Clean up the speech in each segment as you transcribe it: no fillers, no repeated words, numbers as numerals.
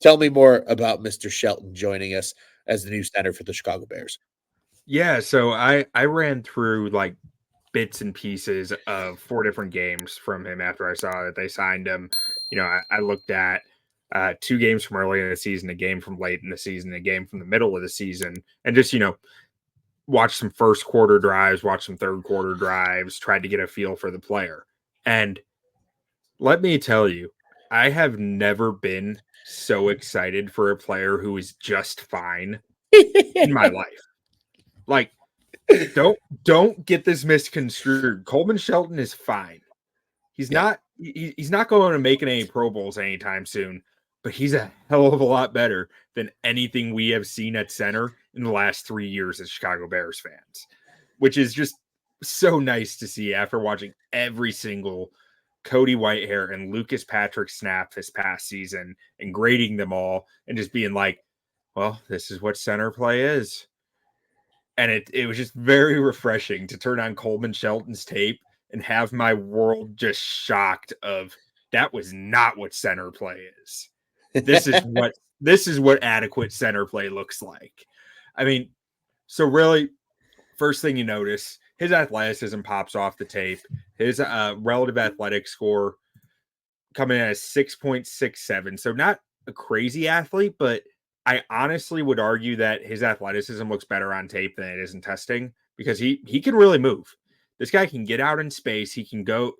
Tell me more about Mr. Shelton joining us as the new center for the Chicago Bears. Yeah, so I ran through like bits and pieces of 4 different games from him after I saw that they signed him. I looked at 2 games from early in the season, a game from late in the season, a game from the middle of the season, and just watch some first quarter drives, watch some third quarter drives, tried to get a feel for the player. And let me tell you, I have never been so excited for a player who is just fine in my life. Like, don't get this misconstrued. Coleman Shelton is fine. He's Yeah. not he's not going to making any Pro Bowls anytime soon, but he's a hell of a lot better than anything we have seen at center in the last 3 years as Chicago Bears fans, which is just so nice to see after watching every single Cody Whitehair and Lucas Patrick snap this past season and grading them all and just being like, well, this is what center play is. And it was just very refreshing to turn on Coleman Shelton's tape and have my world just shocked of that was not what center play is. This is what adequate center play looks like. I mean, so really, first thing you notice, his athleticism pops off the tape. His relative athletic score coming in at 6.67. So not a crazy athlete, but I honestly would argue that his athleticism looks better on tape than it is in testing because he can really move. This guy can get out in space. He can go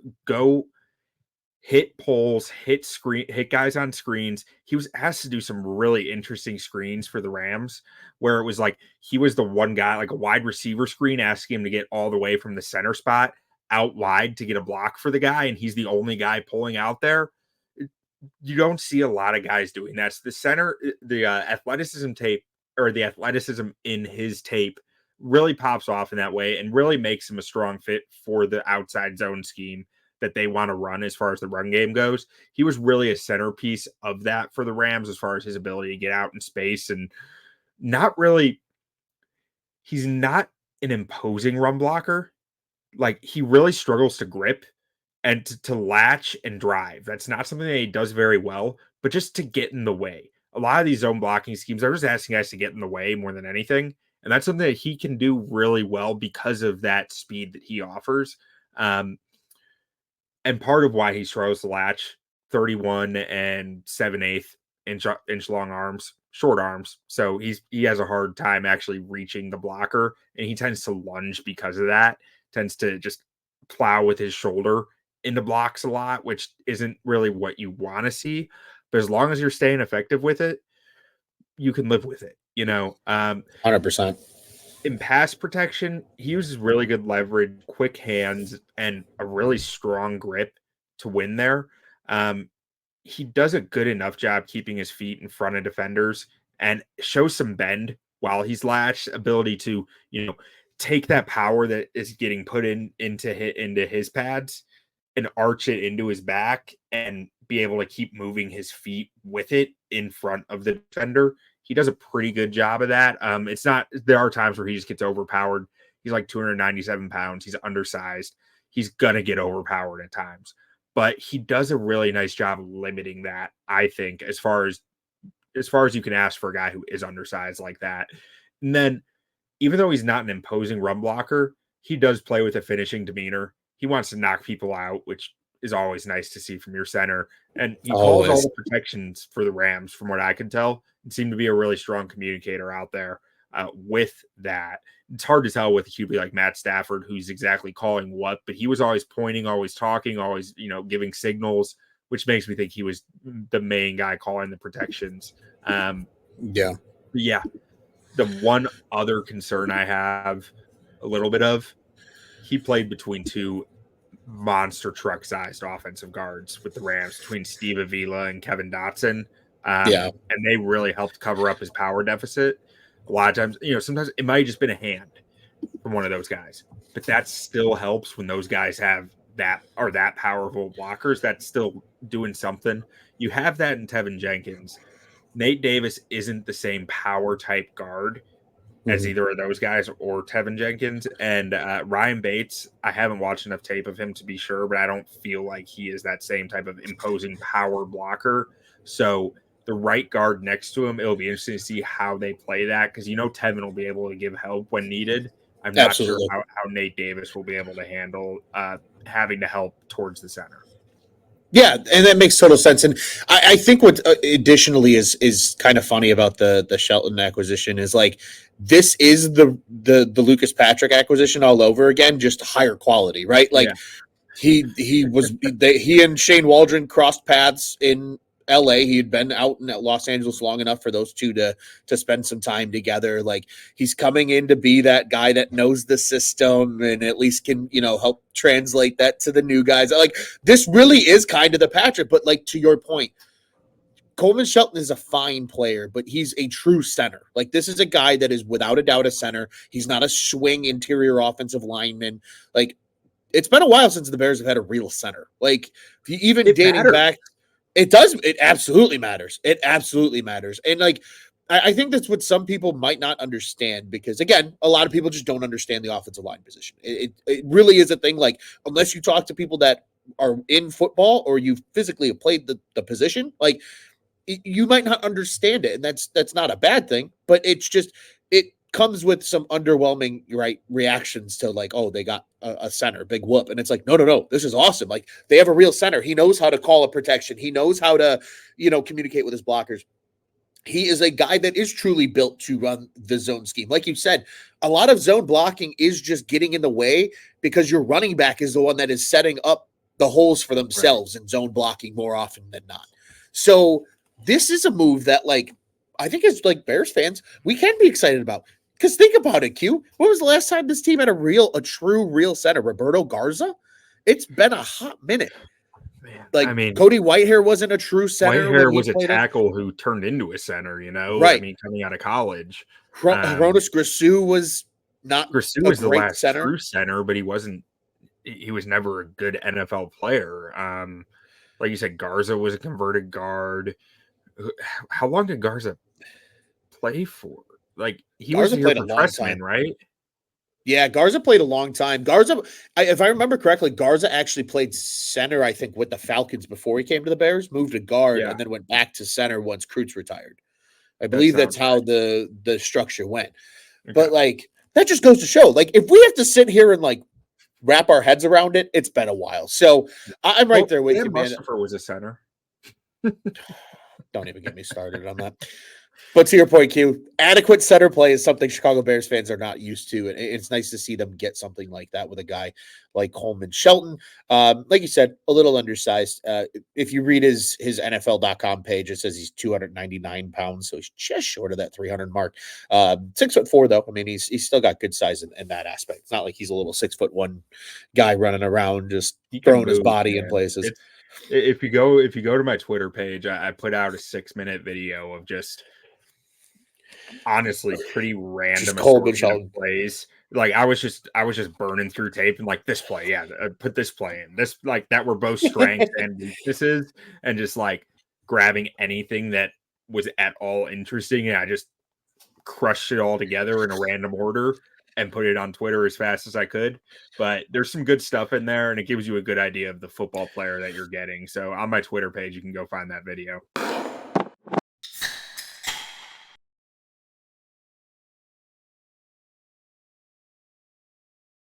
hit poles, hit guys on screens. He was asked to do some really interesting screens for the Rams where it was like he was the one guy, like a wide receiver screen, asking him to get all the way from the center spot out wide to get a block for the guy, and he's the only guy pulling out there. You don't see a lot of guys doing that. So the center, the athleticism tape or the athleticism in his tape really pops off in that way and really makes him a strong fit for the outside zone scheme that they want to run as far as the run game goes. He was really a centerpiece of that for the Rams as far as his ability to get out in space and not really, he's not an imposing run blocker. Like he really struggles to grip and to latch and drive. That's not something that he does very well, but just to get in the way. A lot of these zone blocking schemes are just asking guys to get in the way more than anything. And that's something that he can do really well because of that speed that he offers. And part of why he struggles to latch 31 and 7/8 inch long arms, short arms. So he has a hard time actually reaching the blocker, and he tends to lunge because of that. Tends to just plow with his shoulder into blocks a lot, which isn't really what you want to see. But as long as you're staying effective with it, you can live with it. 100%. In pass protection, he uses really good leverage, quick hands, and a really strong grip to win there. Um, he does a good enough job keeping his feet in front of defenders and shows some bend while he's latched, ability to, take that power that is getting put into his pads and arch it into his back and be able to keep moving his feet with it in front of the defender. He does a pretty good job of that. It's not, there are times where he just gets overpowered. He's like 297 pounds. He's undersized. He's going to get overpowered at times, but he does a really nice job limiting that, I think, as far as you can ask for a guy who is undersized like that. And then even though he's not an imposing run blocker, he does play with a finishing demeanor. He wants to knock people out, which is always nice to see from your center. And he calls all Always. the protections for the Rams, from what I can tell, and seemed to be a really strong communicator out there with that. It's hard to tell with a QB like Matt Stafford, who's exactly calling what, but he was always pointing, always talking, always, giving signals, which makes me think he was the main guy calling the protections. Yeah. Yeah, the one other concern I have a little bit of, he played between two monster truck sized offensive guards with the Rams between Steve Avila and Kevin Dotson. Yeah. And they really helped cover up his power deficit. A lot of times, sometimes it might have just been a hand from one of those guys, but that still helps when those guys have that powerful blockers. That's still doing something. You have that in Tevin Jenkins. Nate Davis isn't the same power type guard as Mhm. either of those guys or Tevin Jenkins. And Ryan Bates, I haven't watched enough tape of him to be sure, but I don't feel like he is that same type of imposing power blocker. So the right guard next to him, it'll be interesting to see how they play that because Tevin will be able to give help when needed. I'm not sure Absolutely. how Nate Davis will be able to handle having to help towards the center. Yeah, and that makes total sense. And I think what additionally is kind of funny about the Shelton acquisition is like this is the Lucas Patrick acquisition all over again, just higher quality, right? Yeah, Like he and Shane Waldron crossed paths in LA. He had been out in Los Angeles long enough for those two to spend some time together. Like he's coming in to be that guy that knows the system and at least can, help translate that to the new guys. Like this really is kind of the Patrick, but like to your point, Coleman Shelton is a fine player, but he's a true center. Like this is a guy that is without a doubt a center. He's not a swing interior offensive lineman. Like it's been a while since the Bears have had a real center. Like even it dating matters. back, it does. It absolutely matters. It absolutely matters. And like, I think that's what some people might not understand because again, a lot of people just don't understand the offensive line position. It really is a thing. Like unless you talk to people that are in football or you physically have played the position, like you might not understand it, and that's not a bad thing. But it's just it comes with some underwhelming reactions to like, oh, they got a center, big whoop, and it's like, no, this is awesome. Like they have a real center. He knows how to call a protection. He knows how to communicate with his blockers. He is a guy that is truly built to run the zone scheme. Like you said, a lot of zone blocking is just getting in the way because your running back is the one that is setting up the holes for themselves in zone blocking more often than not. So this is a move that, like, I think as like Bears fans, we can be excited about. Because think about it, Q. When was the last time this team had a true real center? Roberto Garza? It's been a hot minute. Man, Like I mean, Cody Whitehair wasn't a true center when Whitehair he was a played it. tackle who turned into a center, I Right. mean, coming out of college. Hronis Grisou was not Grisou a was the great last center. true center, but he was never a good NFL player. Like you said, Garza was a converted guard. How long did Garza play for? Like he was Garza here played a for long Trestman, time. right? Yeah, Garza played a long time. Garza, if I remember correctly, Garza actually played center, I think, with the Falcons before he came to the Bears, moved to guard, Yeah, and then went back to center once Kreutz retired. I that believe that's sounds how the structure went. right. But Okay. like that just goes to show, like if we have to sit here and like wrap our heads around it, it's been a while. So I'm right Well, there with Dan you, man. Mustipher was a center. Don't even get me started on that. But to your point, Q, adequate center play is something Chicago Bears fans are not used to. And it's nice to see them get something like that with a guy like Coleman Shelton. Like you said, a little undersized. If you read his NFL.com page, it says he's 299 pounds. So he's just short of that 300 mark. 6'4", though. I mean, he's still got good size in that aspect. It's not like he's a little 6'1" guy running around just He can throwing his move, body in man. places. It's if you go to my Twitter page, I put out a 6-minute video of just honestly pretty Just random Coleman assortment of Shelton. plays. Like I was just burning through tape and like this play, yeah, put this play in. This like that were both strengths and weaknesses, and just like grabbing anything that was at all interesting, and I just crushed it all together in a random order and put it on Twitter as fast as I could. But there's some good stuff in there, and it gives you a good idea of the football player that you're getting. So on my Twitter page, you can go find that video.